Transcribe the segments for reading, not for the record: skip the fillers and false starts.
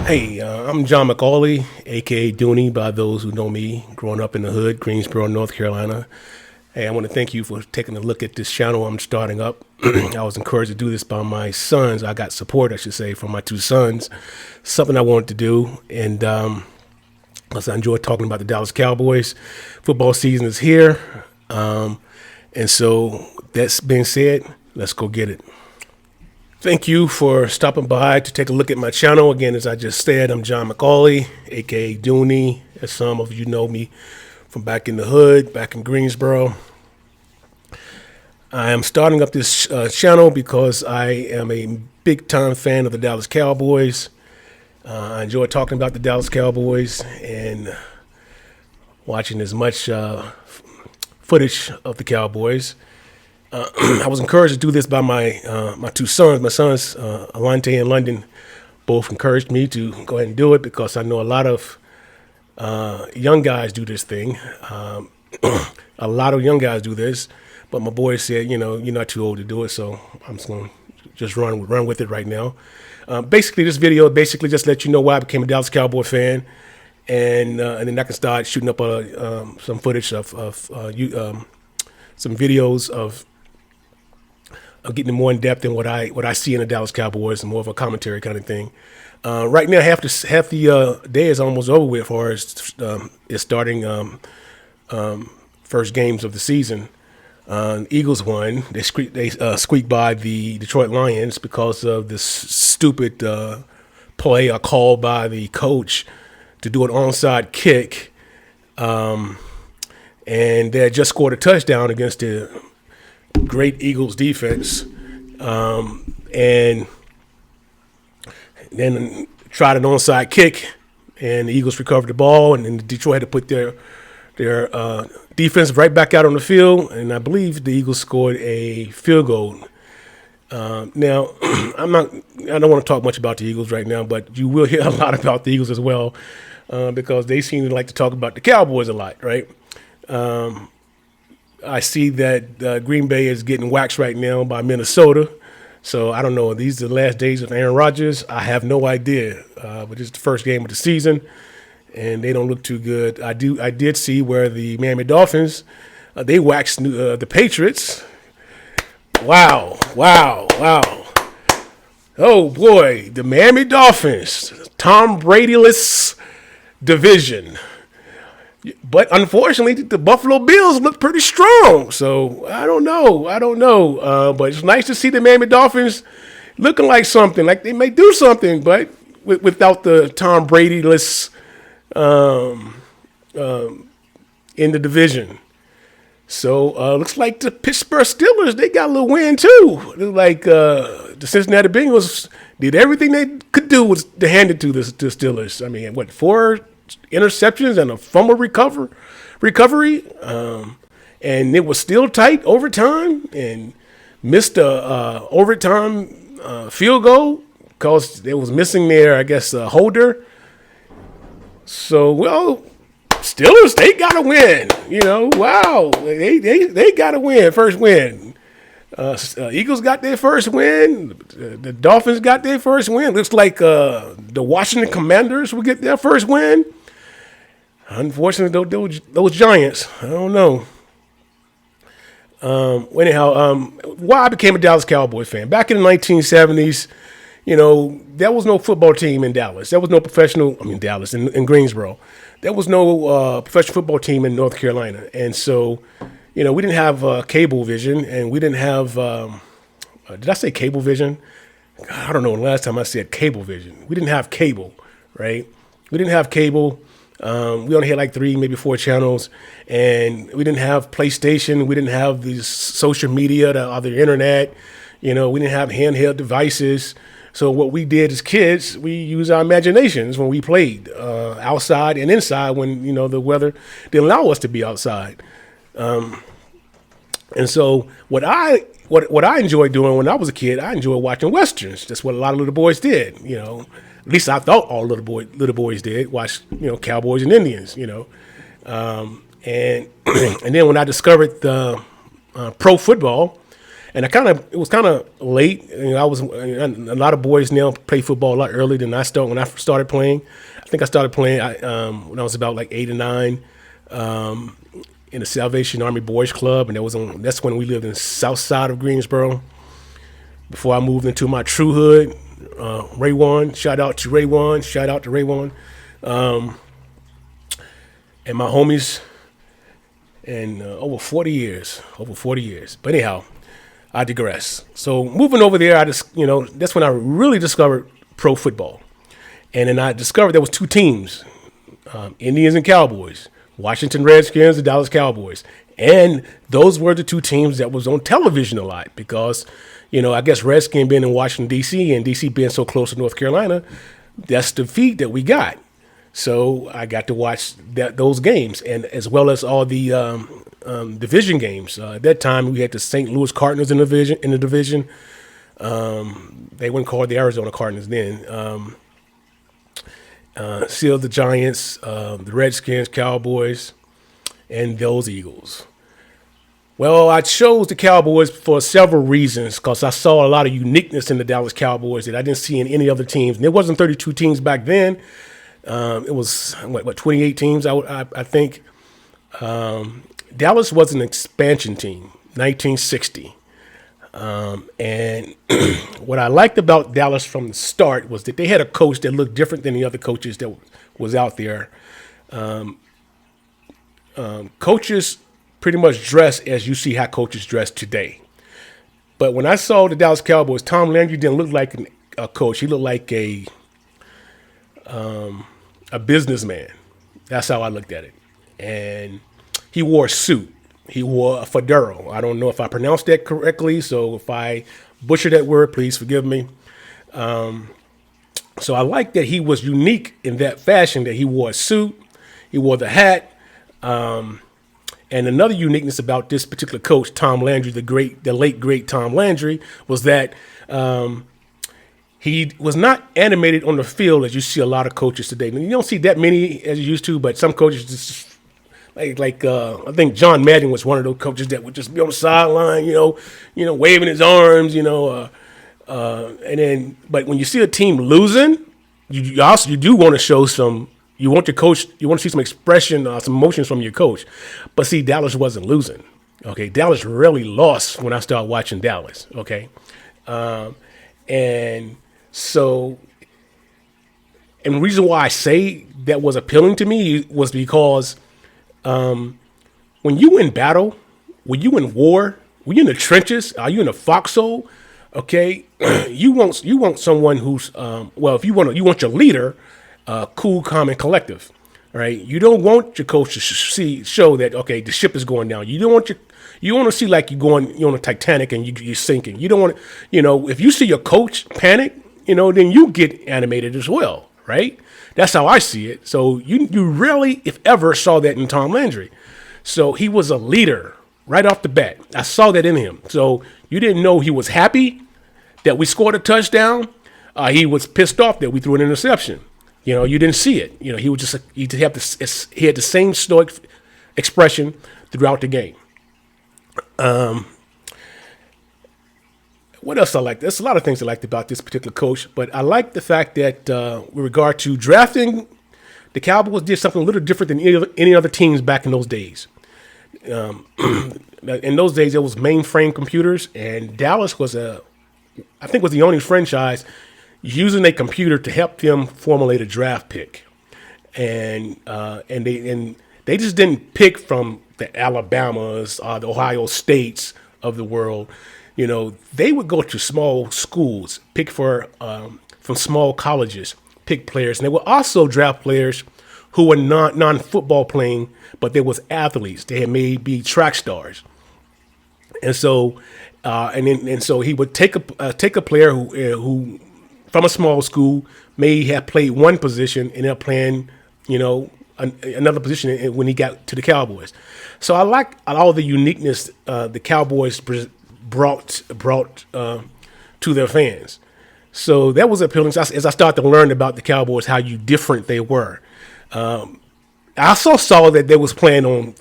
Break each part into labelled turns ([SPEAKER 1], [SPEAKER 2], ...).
[SPEAKER 1] Hey, I'm John McCauley, aka Dooney, by those who know me, growing up in the hood, Greensboro, North Carolina. Hey, I want to thank you for taking a look at this channel I'm starting up. I was encouraged to do this by my sons. I got support, I should say, from my two sons. Something I wanted to do, and plus I enjoy talking about the Dallas Cowboys. Football season is here, and so that's being said, let's go get it. Thank you for stopping by to take a look at my channel. Again, as I just said, I'm John McCauley, aka Dooney, as some of you know me from back in the hood, back in Greensboro. I am starting up this channel because I am a big-time fan of the Dallas Cowboys. I enjoy talking about the Dallas Cowboys and watching as much footage of the Cowboys. I was encouraged to do this by my two sons. My sons, Alante and London, both encouraged me to go ahead and do it because I know a lot of young guys do this thing. A lot of young guys do this, but my boys said, you know, you're not too old to do it, so I'm just going to just run with it right now. Basically, this video basically just let you know why I became a Dallas Cowboy fan, and then I can start shooting up some footage of some videos of getting more in depth in what I see in the Dallas Cowboys and more of a commentary kind of thing. Right now, half the day is almost over with, as far as it's starting first games of the season. Eagles won. They squeaked by the Detroit Lions because of this stupid play or call by the coach to do an onside kick, and they had just scored a touchdown against the great Eagles defense, and then tried an onside kick, and the Eagles recovered the ball, and then Detroit had to put their defense right back out on the field, and I believe the Eagles scored a field goal. Now, I don't want to talk much about the Eagles right now, but you will hear a lot about the Eagles as well, because they seem to like to talk about the Cowboys a lot, right? I see that Green Bay is getting waxed right now by Minnesota. So I don't know. These are the last days of Aaron Rodgers. I have no idea. But it's the first game of the season, and they don't look too good. I did see where the Miami Dolphins, they waxed the Patriots. Wow. Oh, boy. The Miami Dolphins, Tom Brady-less division. But unfortunately, the Buffalo Bills look pretty strong. So I don't know. But it's nice to see the Miami Dolphins looking like something, like they may do something, but without the Tom Brady-less in the division. So looks like the Pittsburgh Steelers, they got a little win too. Like the Cincinnati Bengals did everything they could do was to hand it to the Steelers. I mean, what, 4 interceptions and a fumble recovery, and it was still tight overtime, and missed a overtime field goal because they was missing their, I guess, holder. So, well, Steelers, they got to win. You know, wow, they got to win, first win. Eagles got their first win. The Dolphins got their first win. Looks like the Washington Commanders will get their first win. Unfortunately, those Giants, I don't know. Anyhow, why I became a Dallas Cowboys fan. Back in the 1970s, you know, there was no football team in Dallas. There was no Dallas, in Greensboro. There was no professional football team in North Carolina. And so, you know, we didn't have cable vision, and we didn't have, did I say cable vision? God, I don't know the last time I said cable vision. We didn't have cable, right? We didn't have cable. We only had like 3, maybe 4 channels, and we didn't have PlayStation. We didn't have these social media, the internet. You know, we didn't have handheld devices. So what we did as kids, we used our imaginations when we played outside and inside when, you know, the weather didn't allow us to be outside. And so what I enjoyed doing when I was a kid, I enjoyed watching Westerns. That's what a lot of little boys did, you know. At least I thought all little boys did, watch, you know, Cowboys and Indians, you know. And and then when I discovered the pro football, And it was kind of late. A lot of boys now play football a lot earlier than when I started playing. I think I started playing when I was about like 8 or 9 in the Salvation Army Boys Club, and that's when we lived in the south side of Greensboro. Before I moved into my true hood, Ray Wan, shout out to Ray Wan, and my homies, and over 40 years. But anyhow, I digress. So moving over there, that's when I really discovered pro football. And then I discovered there was 2 teams, Indians and Cowboys, Washington Redskins and Dallas Cowboys. And those were the 2 teams that was on television a lot because, I guess Redskins being in Washington, D.C., and D.C. being so close to North Carolina, that's the feed that we got. So I got to watch those games, and as well as all the division games. At that time, we had the St. Louis Cardinals in the division. They weren't called the Arizona Cardinals then. Still the Giants, the Redskins, Cowboys, and those Eagles. Well, I chose the Cowboys for several reasons because I saw a lot of uniqueness in the Dallas Cowboys that I didn't see in any other teams. And there wasn't 32 teams back then. It was, 28 teams, I think. Dallas was an expansion team, 1960. And what I liked about Dallas from the start was that they had a coach that looked different than the other coaches that was out there. Coaches pretty much dress as you see how coaches dress today. But when I saw the Dallas Cowboys, Tom Landry didn't look like a coach. He looked like a businessman. That's how I looked at it. And he wore a suit. He wore a fedora. I don't know if I pronounced that correctly, so if I butchered that word, please forgive me. So I like that he was unique in that fashion, that he wore a suit, he wore the hat. And another uniqueness about this particular coach, Tom Landry, the late great Tom Landry, was that he was not animated on the field as you see a lot of coaches today. You don't see that many as you used to, but some coaches just like I think John Madden was one of those coaches that would just be on the sideline, waving his arms, and then but when you see a team losing, you do want to show some. You want to see some expression, some emotions from your coach. But see, Dallas wasn't losing. Okay, Dallas really lost when I started watching Dallas. Okay, and the reason why I say that was appealing to me was because when you in battle, when you in war, when you in the trenches, are you in the foxhole? Okay, you want someone who's you want your leader. Cool, calm, and collective, right? You don't want your coach to show that okay, the ship is going down. You want to see like you're on a Titanic and you're sinking. You don't want to, if you see your coach panic, then you get animated as well, right? That's how I see it. So you rarely, if ever, saw that in Tom Landry. So he was a leader right off the bat. I saw that in him. So you didn't know he was happy that we scored a touchdown. He was pissed off that we threw an interception. You didn't see it. He had the same stoic expression throughout the game. What else I like? There's a lot of things I liked about this particular coach, but I like the fact that with regard to drafting, the Cowboys did something a little different than any other teams back in those days. In those days, it was mainframe computers, and Dallas was the only franchise using a computer to help them formulate a draft pick, and they just didn't pick from the Alabamas or the Ohio States of the world. They would go to small schools, pick from small colleges, pick players, and they would also draft players who were non-football playing, but they was athletes. They had maybe track stars, and so so he would take a player who from a small school may have played one position and they're playing, another position when he got to the Cowboys. So I like all the uniqueness the Cowboys brought to their fans. So that was appealing. As I started to learn about the Cowboys, how different they were. I also saw that they was playing on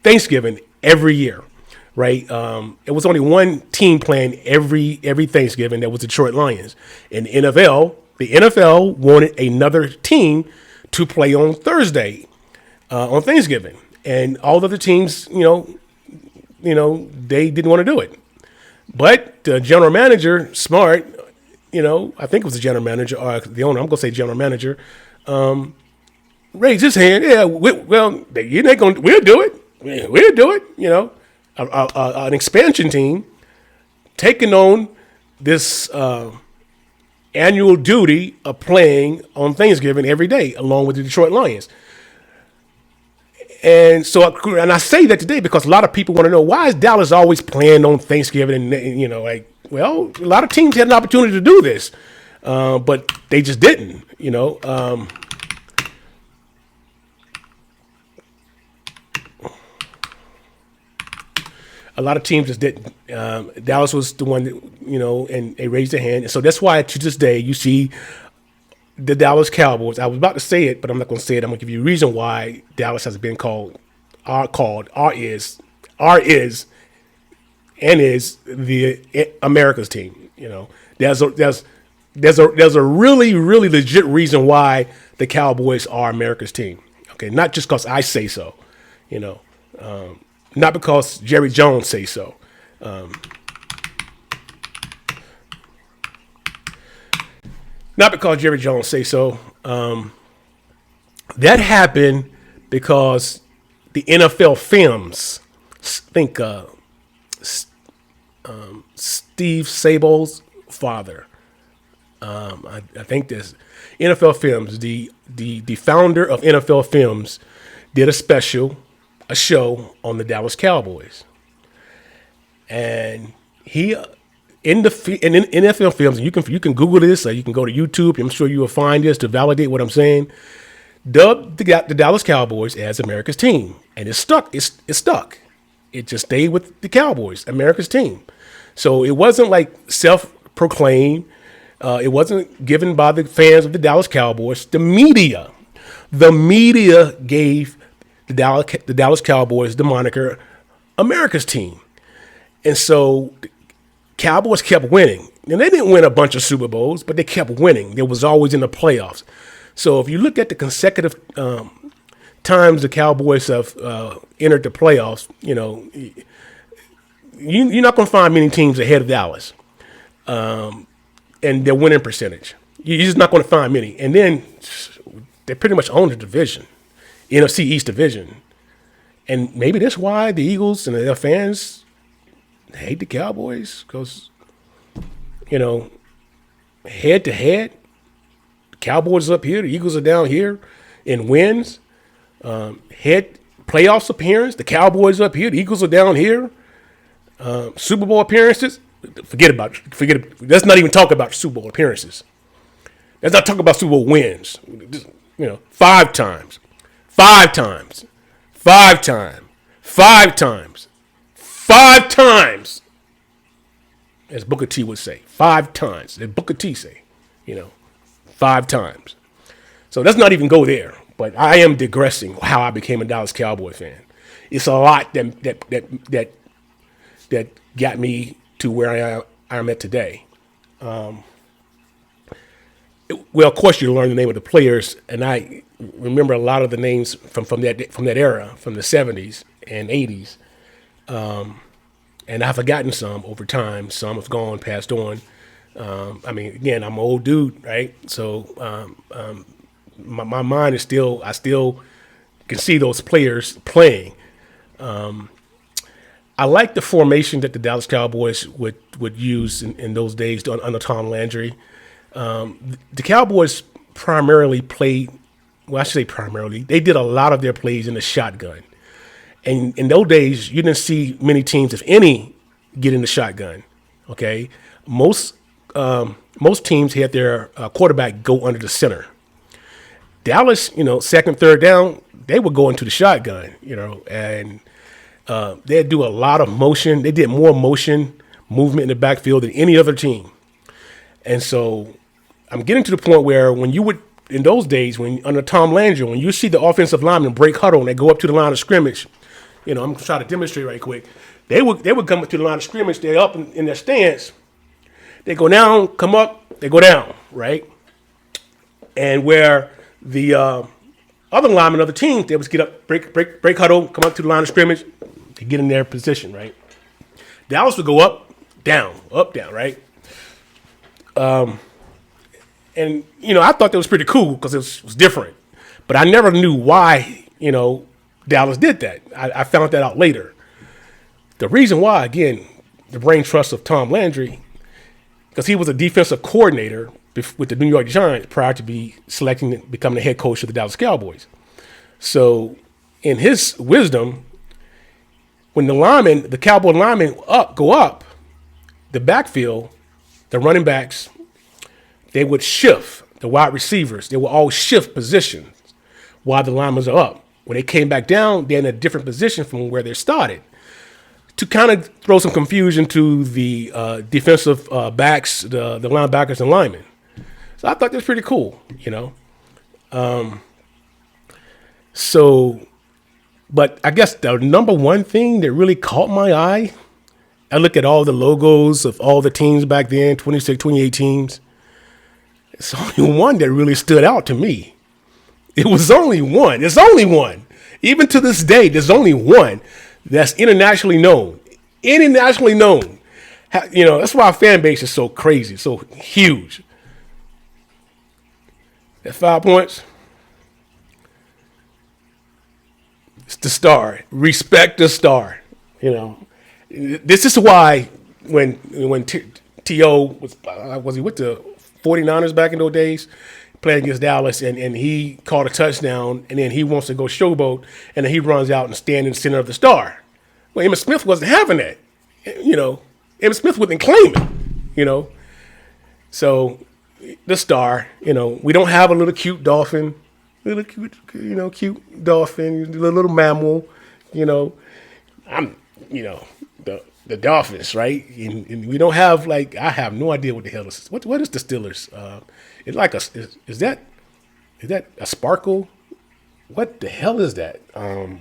[SPEAKER 1] Thanksgiving every year. right? It was only one team playing every Thanksgiving. That was Detroit Lions. In the NFL wanted another team to play on Thursday, on Thanksgiving, and all the other teams, they didn't want to do it. But the general manager, smart, I think it was the general manager or the owner. I'm gonna say general manager. Raised his hand. Yeah, you're not going. We'll do it. We'll do it. An expansion team taking on this annual duty of playing on Thanksgiving every day, along with the Detroit Lions. And so, I say that today because a lot of people want to know, why is Dallas always playing on Thanksgiving? And a lot of teams had an opportunity to do this, but they just didn't. A lot of teams just didn't. Dallas was the one that, and they raised their hand. And so that's why to this day you see the Dallas Cowboys. I was about to say it, but I'm not going to say it. I'm going to give you a reason why Dallas has been is the America's team. There's a really, really legit reason why the Cowboys are America's team. Okay, not just because I say so. Not because Jerry Jones say so. Not because Jerry Jones say so. That happened because the NFL Films, think Steve Sable's father. I think this NFL Films, the founder of NFL Films, did a show on the Dallas Cowboys, and he in NFL Films, and you can Google this, or you can go to YouTube. I'm sure you will find this to validate what I'm saying. Dubbed the Dallas Cowboys as America's team, and it's stuck. It's stuck. It just stayed with the Cowboys, America's team. So it wasn't like self-proclaimed. It wasn't given by the fans of the Dallas Cowboys. The media gave the Dallas Cowboys the moniker America's team. And so the Cowboys kept winning. And they didn't win a bunch of Super Bowls, but they kept winning. They was always in the playoffs. So if you look at the consecutive times the Cowboys have entered the playoffs, you're not going to find many teams ahead of Dallas. And their winning percentage. You're just not going to find many. And then they pretty much own the division. NFC East division. And maybe that's why the Eagles and their fans hate the Cowboys, because, head to head, the Cowboys up here, the Eagles are down here in wins. Head playoffs appearance, the Cowboys up here, the Eagles are down here. Super Bowl appearances, forget it. Let's not even talk about Super Bowl appearances. Let's not talk about Super Bowl wins. 5 times. 5 times, 5 times, 5 times, 5 times, as Booker T would say, 5 times, as Booker T say, 5 times. So let's not even go there. But I am digressing how I became a Dallas Cowboy fan. It's a lot that got me to where I am at today. Well, of course, you learn the name of the players, and I remember a lot of the names from that era, from the 70s and 80s. And I've forgotten some over time. Some have gone, passed on. Again, I'm an old dude, right? So my mind is still, I still can see those players playing. I like the formation that the Dallas Cowboys would use in those days under Tom Landry. The Cowboys primarily played, well, I should say primarily, they did a lot of their plays in the shotgun. And in those days, you didn't see many teams, if any, get in the shotgun. Okay, most teams had their quarterback go under the center. Dallas, second, third down, they would go into the shotgun. And they'd do a lot of motion. They did more motion movement in the backfield than any other team. And so I'm getting to the point where when you would, in those days, when under Tom Landry, when you see the offensive linemen break huddle and they go up to the line of scrimmage, I'm trying to demonstrate right quick. They would come to the line of scrimmage. They're up in their stance. They go down, come up, they go down, right? And where the other linemen of the team, they would get up, break huddle, come up to the line of scrimmage, to get in their position, right? Dallas would go up, down, right? And I thought that was pretty cool because it was different, but I never knew why Dallas did that. I found that out later. The reason why, again, the brain trust of Tom Landry, because he was a defensive coordinator with the New York Giants prior to becoming the head coach of the Dallas Cowboys. So, in his wisdom, when the Cowboy linemen go up, the backfield, the running backs, they would shift. The wide receivers, they would all shift positions while the linemen are up. When they came back down, they're in a different position from where they started, to kind of throw some confusion to the defensive backs, the linebackers and linemen. So I thought that was pretty cool, But I guess the number one thing that really caught my eye, I look at all the logos of all the teams back then, 26, 28 teams. It's only one that really stood out to me. It was only one. It's only one. Even to this day, there's only one that's internationally known. Internationally known. That's why our fan base is so crazy, so huge. At 5 points, it's the star. Respect the star. This is why when T.O. was he with the 49ers back in those days, playing against Dallas, and he caught a touchdown, and then he wants to go showboat, and then he runs out and stand in the center of the star. Well, Emmitt Smith wasn't having that. Emmitt Smith wasn't claiming, So the star, we don't have a little cute dolphin, cute dolphin, little mammal, I'm, the Dolphins, right? And we don't have I have no idea what the hell this is. What is the Steelers? It's like is that a sparkle? What the hell is that? The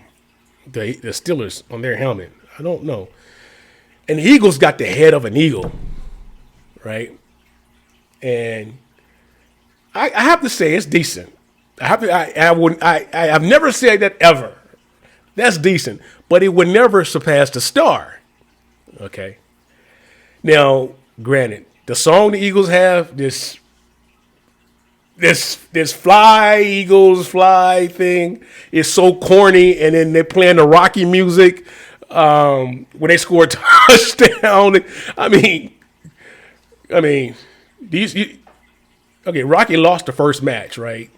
[SPEAKER 1] Steelers on their helmet. I don't know. And the Eagles got the head of an eagle, right? And I have to say it's decent. I've never said that ever. That's decent, but it would never surpass the star. Okay. Now, granted, the song the Eagles have, this fly Eagles fly thing is so corny, and then they're playing the Rocky music when they score a touchdown. I mean, Rocky lost the first match, right?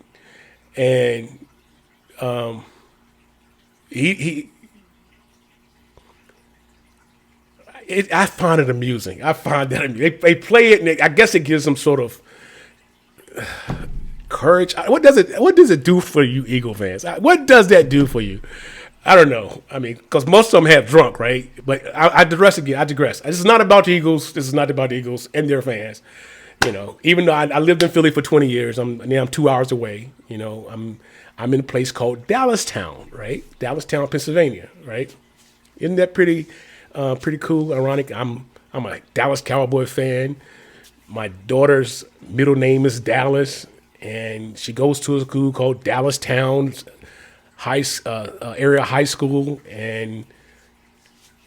[SPEAKER 1] And I find it amusing. They play it, and I guess it gives them sort of courage. What does it do for you, Eagle fans? What does that do for you? I don't know. Because most of them have drunk, right? But I digress again. This is not about the Eagles. This is not about the Eagles and their fans. Even though I lived in Philly for 20 years, I'm 2 hours away. I'm in a place called Dallas Town, right? Dallas Town, Pennsylvania, right? Isn't that pretty cool, ironic? I'm a Dallas Cowboy fan. My daughter's middle name is Dallas, and she goes to a school called Dallas Town area high school, and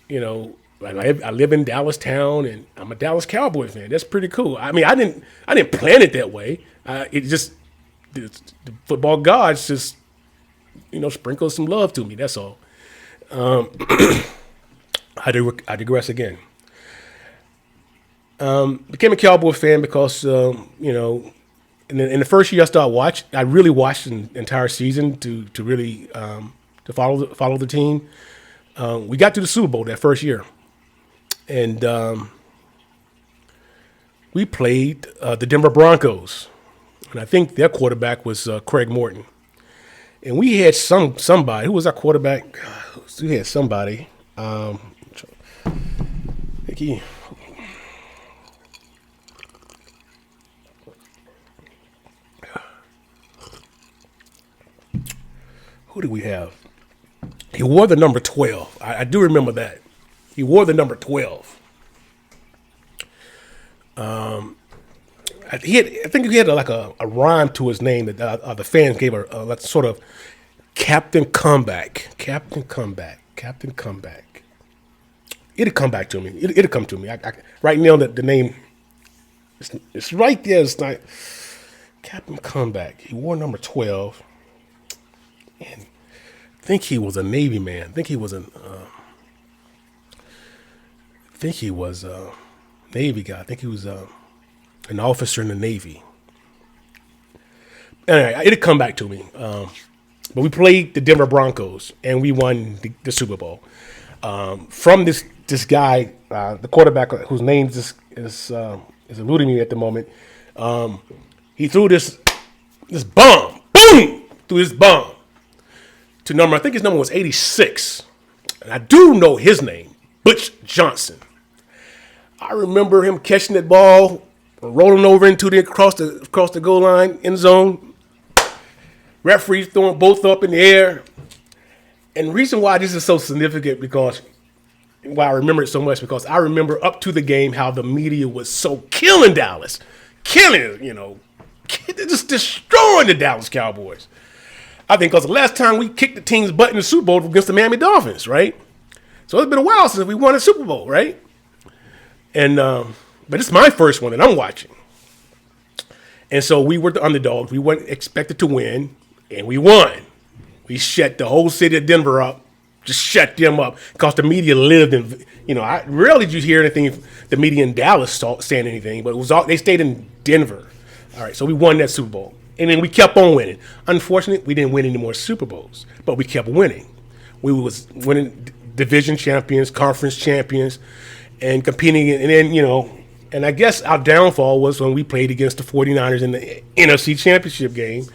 [SPEAKER 1] I live in Dallas Town, and I'm a Dallas Cowboy fan. That's pretty cool. I didn't plan it that way. It just the football gods just sprinkle some love to me. That's all. I digress again. Became a Cowboy fan because in the first year I really watched the entire season to really to follow the team. We got to the Super Bowl that first year, and we played the Denver Broncos, and I think their quarterback was Craig Morton, and we had somebody. Who was our quarterback? We had somebody. Who do we have? He wore the number 12. I do remember that. He wore the number 12. I think he had like a rhyme to his name that the fans gave a like sort of Captain Comeback. Captain Comeback. Captain Comeback. It'll come back to me. It'll come to me. Right now, the name, it's right there. It's like Captain Comeback. He wore number 12. And I think he was a Navy man. I think he was a Navy guy. I think he was an officer in the Navy. Anyway, it'll come back to me. But we played the Denver Broncos, and we won the Super Bowl. From this guy, the quarterback whose name is eluding me at the moment, he threw this bomb, boom, threw this bomb to number, I think his number was 86. And I do know his name, Butch Johnson. I remember him catching that ball, rolling over into across the goal line, end zone. Referees throwing both up in the air. And the reason why this is so significant why I remember it so much, because I remember up to the game how the media was so killing Dallas. Killing it, just destroying the Dallas Cowboys. I think because the last time we kicked the team's butt in the Super Bowl against the Miami Dolphins, right? So it's been a while since we won a Super Bowl, right? And but it's my first one that I'm watching. And so we were the underdogs. We weren't expected to win, and we won. We shut the whole city of Denver up, just shut them up, because the media lived in, I rarely did you hear anything, the media in Dallas saying anything, but it was all, they stayed in Denver. All right, so we won that Super Bowl. And then we kept on winning. Unfortunately, we didn't win any more Super Bowls, but we kept winning. We was winning division champions, conference champions, and competing. And then, and I guess our downfall was when we played against the 49ers in the NFC Championship game,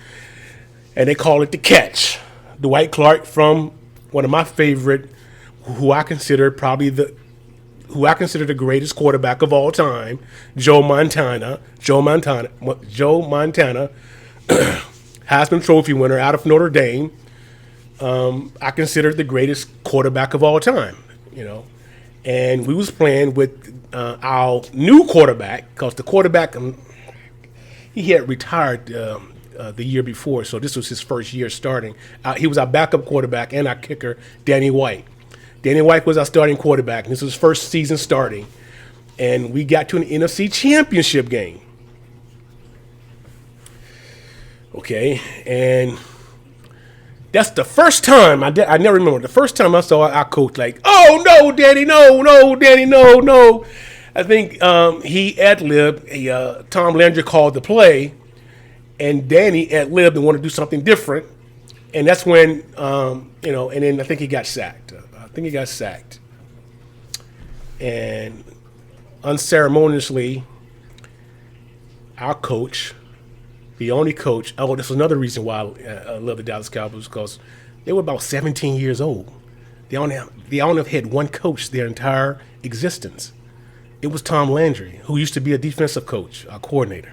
[SPEAKER 1] and they call it the catch. Dwight Clark, from one of my favorite, who I consider the greatest quarterback of all time, Joe Montana, Heisman Trophy winner out of Notre Dame. I consider the greatest quarterback of all time, And we was playing with our new quarterback, because the quarterback, he had retired the year before, so this was his first year starting. He was our backup quarterback and our kicker, Danny White. Danny White was our starting quarterback, and this was his first season starting. And we got to an NFC Championship game. Okay, and that's the first time, I never remember, the first time I saw our coach like, oh, no, Danny, no, Danny, no. I think he ad-libbed, Tom Landry called the play, and Danny ad-libbed and wanted to do something different. And that's when, and then I think he got sacked. And unceremoniously, our coach, the only coach, this was another reason why I love the Dallas Cowboys, because they were about 17 years old. They only have had one coach their entire existence. It was Tom Landry, who used to be a defensive coach, a coordinator.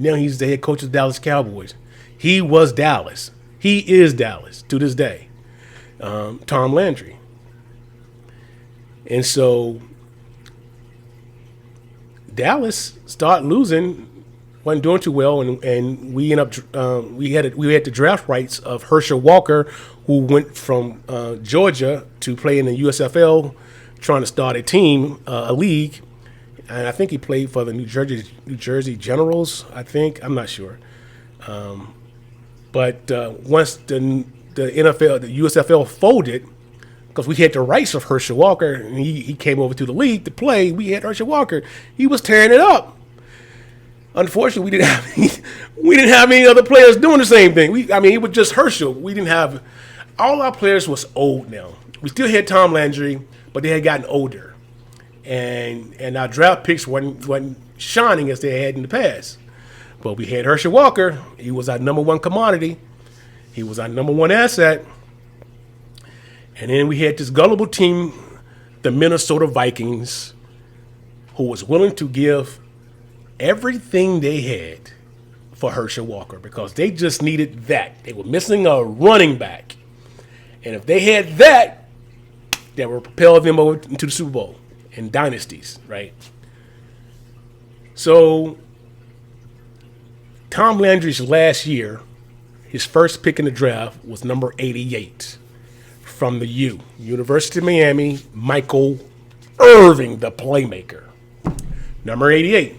[SPEAKER 1] Now he's the head coach of the Dallas Cowboys. He was Dallas. He is Dallas to this day, Tom Landry. And so Dallas started losing, wasn't doing too well, and we ended up we had the draft rights of Herschel Walker, who went from Georgia to play in the USFL, trying to start a team, a league, and I think he played for the New Jersey Generals. I'm not sure, but once the USFL folded, because we had the rights of Herschel Walker, and he came over to the league to play. We had Herschel Walker. He was tearing it up. Unfortunately, we didn't have any other players doing the same thing. It was just Herschel. We didn't have, all our players was old now. We still had Tom Landry, but they had gotten older, and our draft picks wasn't shining as they had in the past. But we had Herschel Walker. He was our number one commodity. He was our number one asset. And then we had this gullible team, the Minnesota Vikings, who was willing to give everything they had for Herschel Walker, because they just needed that. They were missing a running back. And if they had that, that will propel them over into the Super Bowl and dynasties, right? So Tom Landry's last year, his first pick in the draft was number 88 from the University of Miami, Michael Irving, the playmaker. Number 88,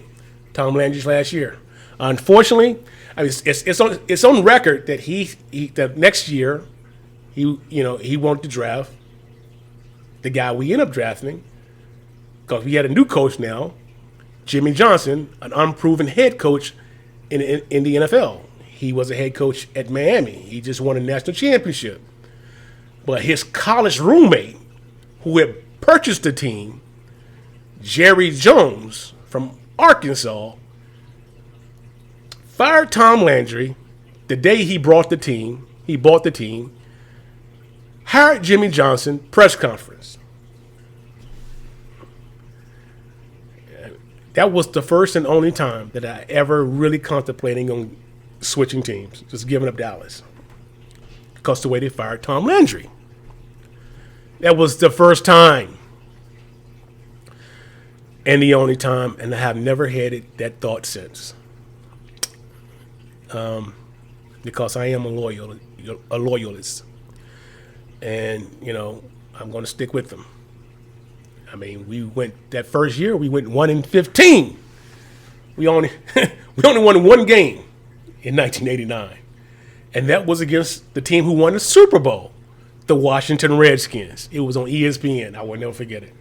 [SPEAKER 1] Tom Landry's last year. Unfortunately, I mean, it's on record that that next year he wanted to draft the guy we ended up drafting because we had a new coach now, Jimmy Johnson, an unproven head coach in the NFL. He was a head coach at Miami. He just won a national championship. But his college roommate, who had purchased the team, Jerry Jones from Arkansas, fired Tom Landry the day he bought the team, hired Jimmy Johnson, press conference. That was the first and only time that I ever really contemplating on switching teams, just giving up Dallas. Because the way they fired Tom Landry. That was the first time. And the only time, and I have never had that thought since. Because I am a loyalist. And, I'm going to stick with them. I mean, that first year, we went 1-15. We only won one game in 1989. And that was against the team who won the Super Bowl, the Washington Redskins. It was on ESPN. I will never forget it.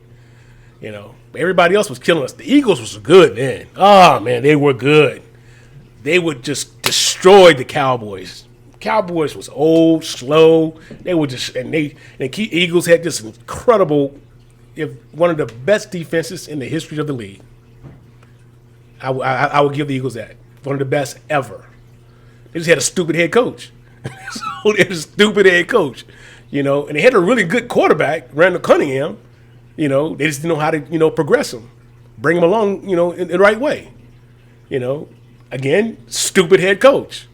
[SPEAKER 1] Everybody else was killing us. The Eagles was good then. Oh, man, they were good. They would just destroy the Cowboys. Cowboys was old, slow. They were just, and Eagles had this incredible, one of the best defenses in the history of the league. I would give the Eagles that. One of the best ever. They just had a stupid head coach. So they had a stupid head coach, and they had a really good quarterback, Randall Cunningham. They just didn't know how to, progress him, bring him along, in the right way. Again, stupid head coach,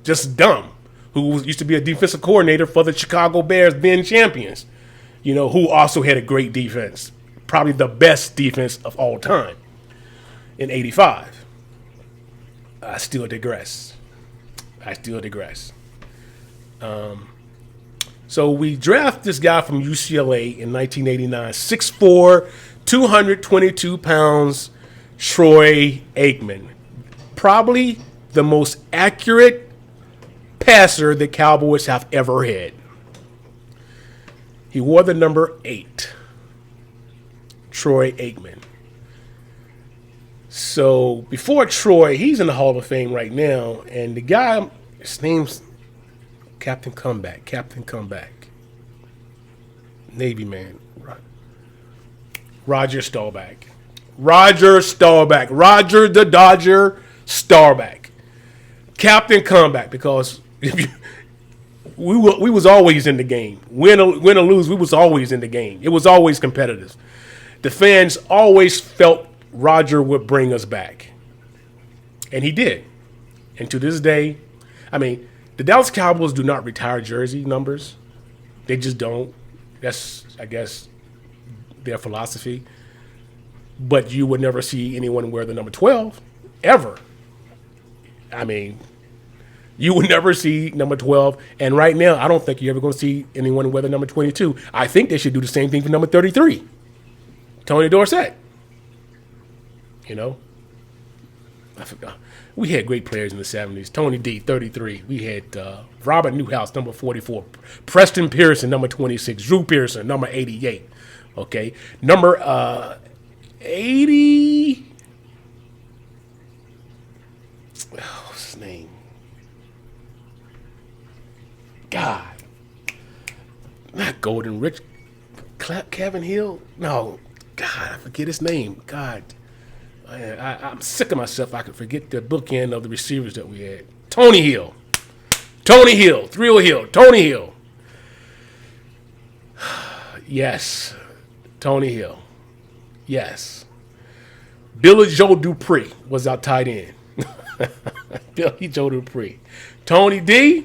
[SPEAKER 1] just dumb, who used to be a defensive coordinator for the Chicago Bears, then champions, who also had a great defense, probably the best defense of all time in '85. I still digress. So we draft this guy from UCLA in 1989, 6'4", 222 pounds, Troy Aikman. Probably the most accurate passer the Cowboys have ever had. He wore the number 8, Troy Aikman. So before Troy, he's in the Hall of Fame right now, and the guy, his name's Captain Comeback. Navy man. Roger Staubach. Roger the Dodger Staubach. Captain Comeback, because we was always in the game. Win or lose, we was always in the game. It was always competitive. The fans always felt Roger would bring us back. And he did. And to this day, the Dallas Cowboys do not retire jersey numbers. They just don't. That's, I guess, their philosophy. But you would never see anyone wear the number 12, ever. You would never see number 12. And right now, I don't think you're ever going to see anyone wear the number 22. I think they should do the same thing for number 33. Tony Dorsett. I forgot. We had great players in the 70s. Tony D, 33. We had Robert Newhouse, number 44. Preston Pearson, number 26. Drew Pearson, number 88. Okay. Number 80. What's his name? God. Not Golden Rich. Kevin Hill? No. God, I forget his name. God. I'm sick of myself. I could forget the bookend of the receivers that we had. Tony Hill. Thrill Hill. Tony Hill. Yes. Tony Hill. Yes. Billy Joe Dupree was our tight end. Billy Joe Dupree. Tony D.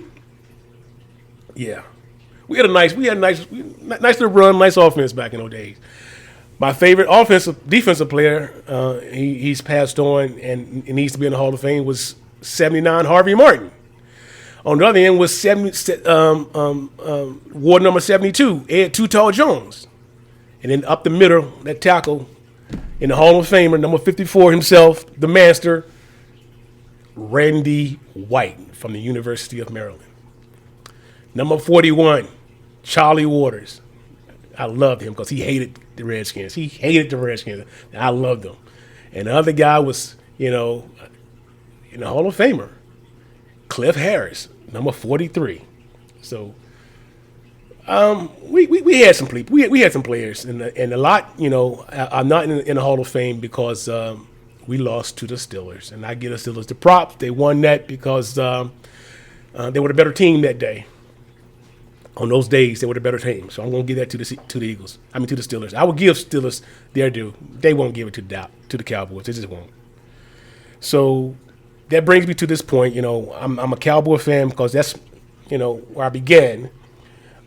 [SPEAKER 1] Yeah. nice little run, nice offense back in those days. My favorite defensive player, he's passed on and needs to be in the Hall of Fame, was 79 Harvey Martin. On the other end was Ward number 72, Ed Too Tall Jones. And then up the middle, that tackle in the Hall of Famer, number 54 himself, the master, Randy White from the University of Maryland. Number 41, Charlie Waters. I loved him because he hated the Redskins. I loved them. And the other guy was, in the Hall of Famer, Cliff Harris, number 43. So we had some people. We had some players, and a lot, are not in the Hall of Fame because we lost to the Steelers. And I give the Steelers the props. They won that because they were the better team that day. On those days, they were the better team. So I'm going to give that to the Eagles. To the Steelers. I would give Steelers their due. They won't give it to the Cowboys. They just won't. So that brings me to this point. I'm a Cowboy fan because that's, where I began.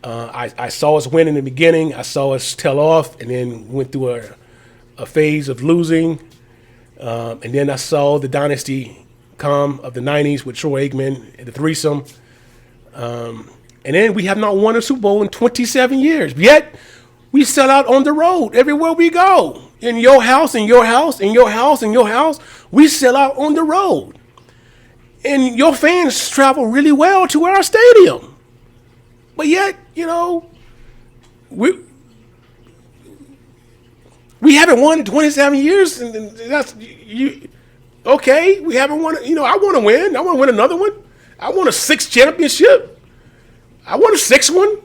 [SPEAKER 1] I saw us win in the beginning. I saw us tail off, and then went through a phase of losing. And then I saw the dynasty come of the 90s with Troy Aikman and the threesome. And then we have not won a Super Bowl in 27 years. Yet, we sell out on the road everywhere we go. In your house, in your house, in your house, in your house. We sell out on the road. And your fans travel really well to our stadium. But yet, we haven't won in 27 years. And that's, okay, we haven't won. I want to win. I want to win another one. I want a 6th championship. I want a 6th one.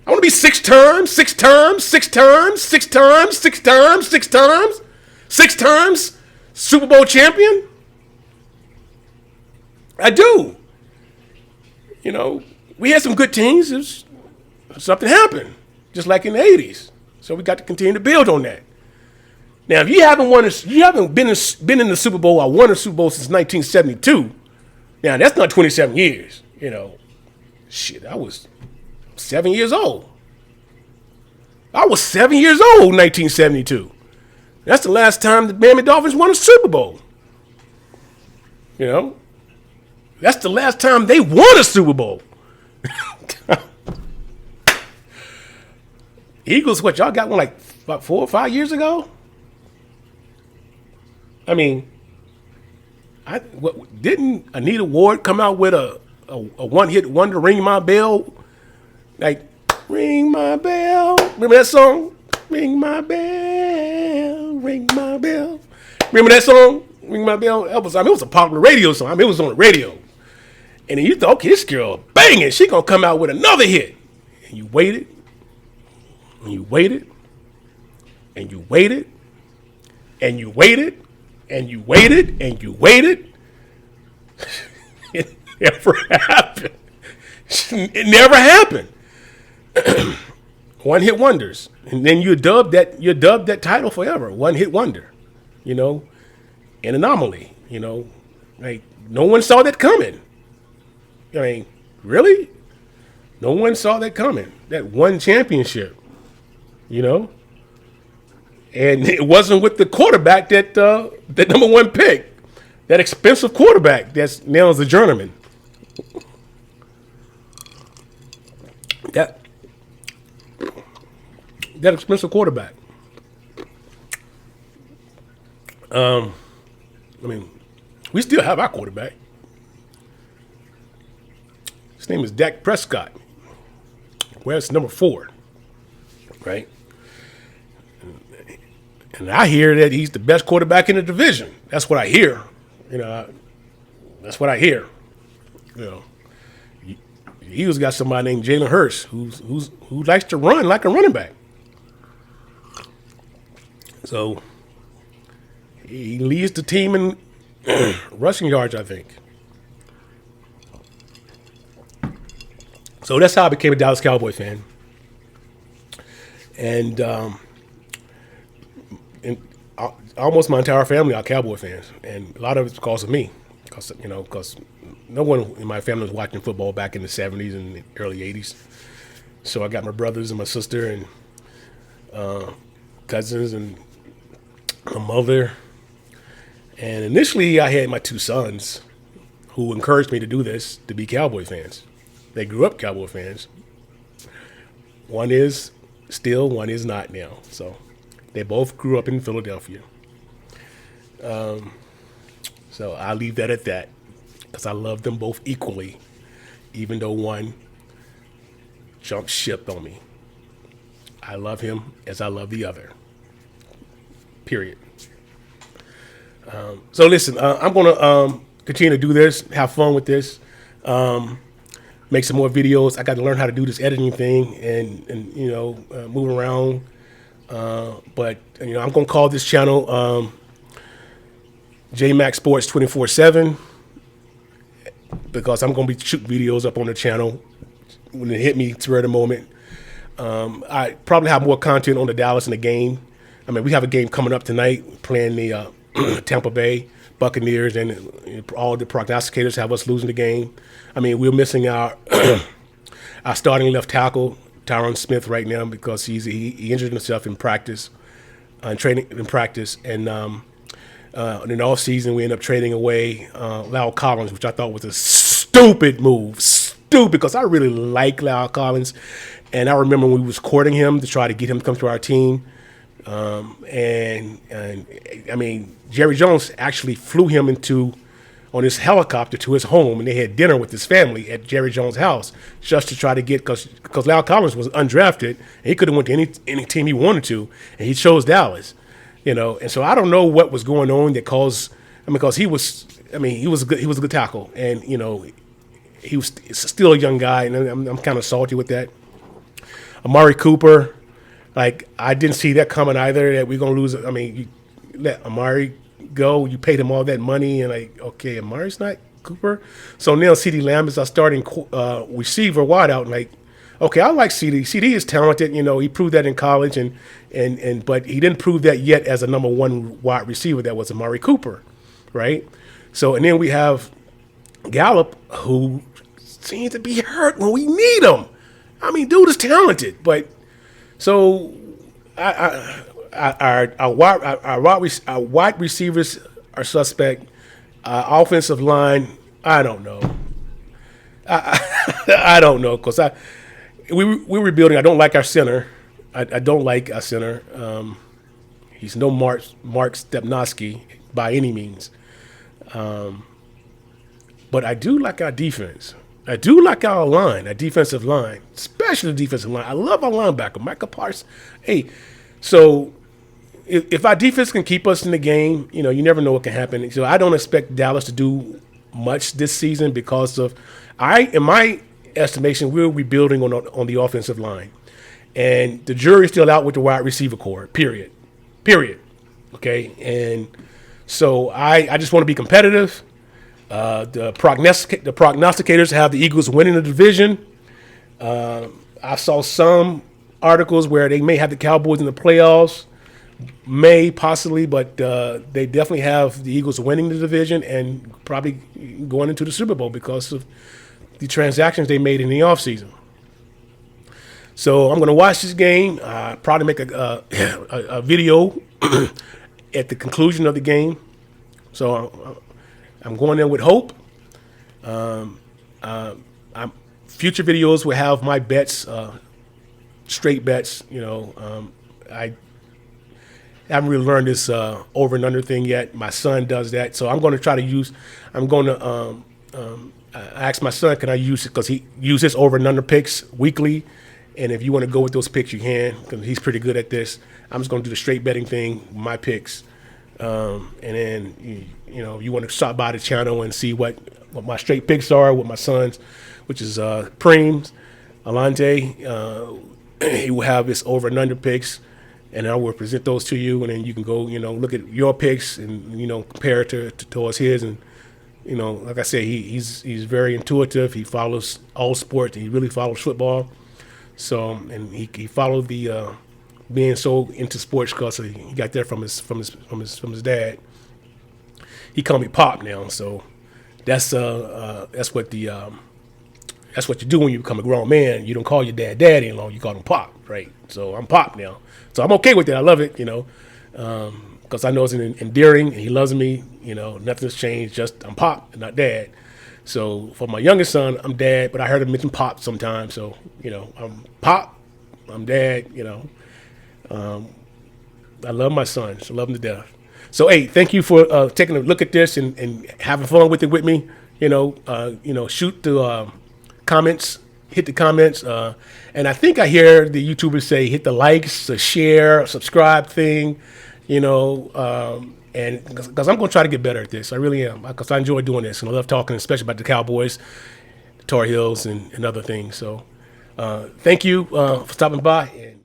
[SPEAKER 1] I want to be 6 terms, 6 terms, 6 terms, 6 terms, 6 terms, 6 terms, 6 terms Super Bowl champion. I do. We had some good teams. Something happened, just like in the 80s. So we got to continue to build on that. Now, if you haven't been in the Super Bowl or won a Super Bowl since 1972, now that's not 27 years, Shit, I was 7 years old. I was 7 years old in 1972. That's the last time the Miami Dolphins won a Super Bowl. That's the last time they won a Super Bowl. Eagles, what, y'all got one like about 4 or 5 years ago? Didn't Anita Ward come out with a one-hit wonder, Ring My Bell? Like, ring my bell. Remember that song? Ring my bell, ring my bell. Remember that song? Ring My Bell? It was a popular radio song. It was on the radio. And then you thought, okay, this girl banging. She going to come out with another hit. And you waited. And you waited. And you waited. And you waited. And you waited. And you waited. It never happened. It never happened. One hit wonders. And then you're dubbed that title forever. One hit wonder. An anomaly. Like no one saw that coming. Really? No one saw that coming. That one championship. And it wasn't with the quarterback that number one pick. That expensive quarterback that's now is a journeyman. That expensive quarterback. We still have our quarterback. His name is Dak Prescott. Wears number 4, right? And I hear that he's the best quarterback in the division. That's what I hear. That's what I hear. The Eagles got somebody named Jalen Hurts who likes to run like a running back. So he leads the team in rushing yards, I think. So that's how I became a Dallas Cowboy fan. And almost my entire family are Cowboy fans. And a lot of it's because of me. because no one in my family was watching football back in the 70s and the early 80s. So I got my brothers and my sister and cousins and my mother. And initially, I had my two sons who encouraged me to do this, to be Cowboy fans. They grew up Cowboy fans. One is still, one is not now. So they both grew up in Philadelphia. So I'll leave that at that because I love them both equally, even though one jumped ship on me. I love him as I love the other. Period. So listen, I'm going to continue to do this, have fun with this, make some more videos. I got to learn how to do this editing thing and move around. But I'm going to call this channel JMax Sports 24/7 because I'm going to be shooting videos up on the channel when it hit me spur of the moment. I probably have more content on the Dallas and the game. I mean, we have a game coming up tonight playing the Tampa Bay Buccaneers, and all the prognosticators have us losing the game. I mean, we're missing our our starting left tackle, Tyron Smith, right now because he injured himself in practice, training in practice, and in the off season we ended up trading away Lyle Collins, which I thought was a stupid move. Stupid, because I really like Lyle Collins, and I remember when we was courting him to try to get him to come to our team. And I mean, Jerry Jones actually flew him on his helicopter to his home, and they had dinner with his family at Jerry Jones' house just to try to get, because Lyle Collins was undrafted, and he could have went to any team he wanted to, and he chose Dallas, and so I don't know what was going on that caused, because he was a good tackle, and he was still a young guy, and I'm kind of salty with that. Amari Cooper. Like, I didn't see that coming either, that we're going to lose. I mean, you let Amari go. You paid him all that money, and okay, Amari's not Cooper. So now CeeDee Lamb is our starting receiver wideout. And okay, I like CeeDee. CeeDee is talented. He proved that in college, but he didn't prove that yet as a number one wide receiver. That was Amari Cooper, right? So, and then we have Gallup, who seems to be hurt when we need him. I mean, dude is talented, but... So, our wide receivers are suspect. Offensive line, I don't know. I don't know because we're rebuilding. I don't like our center. I don't like our center. He's no Mark Stepnoski by any means. But I do like our defense. I do like our line, our defensive line, especially the defensive line. I love our linebacker, Micah Parsons. Hey, so if our defense can keep us in the game, you never know what can happen. So I don't expect Dallas to do much this season because of, in my estimation, we're rebuilding on the offensive line. And the jury's still out with the wide receiver core, period. Okay? And so I just want to be competitive. The prognosticators have the Eagles winning the division. I saw some articles where they may have the Cowboys in the playoffs, possibly, but they definitely have the Eagles winning the division and probably going into the Super Bowl because of the transactions they made in the offseason. So I'm going to watch this game, probably make a video at the conclusion of the game. So I'm going in with hope. Future videos will have my bets, straight bets. I haven't really learned this over and under thing yet. My son does that, so I'm going to try to use. I'm going to ask my son, can I use it, because he uses over and under picks weekly, and if you want to go with those picks, you can, because he's pretty good at this. I'm just going to do the straight betting thing, my picks. And then, you want to stop by the channel and see what my straight picks are with my sons, which is Preems, Alante. He will have his over and under picks, and I will present those to you, and then you can go, look at your picks and, compare it towards his. And, like I said, he's very intuitive. He follows all sports, and he really follows football. So, and he followed the being so into sports because he got that from his dad. He called me Pop now, so that's what that's what you do when you become a grown man. You don't call your dad daddy anymore. You call him pop, right? So I'm pop now. So I'm okay with it. I love it, because I know it's endearing and he loves me. Nothing's changed. Just I'm pop and not dad. So for my youngest son, I'm dad, but I heard him mention pop sometimes. So I'm pop, I'm dad. I love my sons. I love them to death. So hey, thank you for taking a look at this and having fun with it with me. Shoot the comments, hit the comments, and I think I hear the YouTubers say hit the likes, the share, subscribe thing. And because I'm going to try to get better at this, I really am, because I enjoy doing this and I love talking, especially about the Cowboys, the Tar Heels, and other things. So thank you for stopping by. And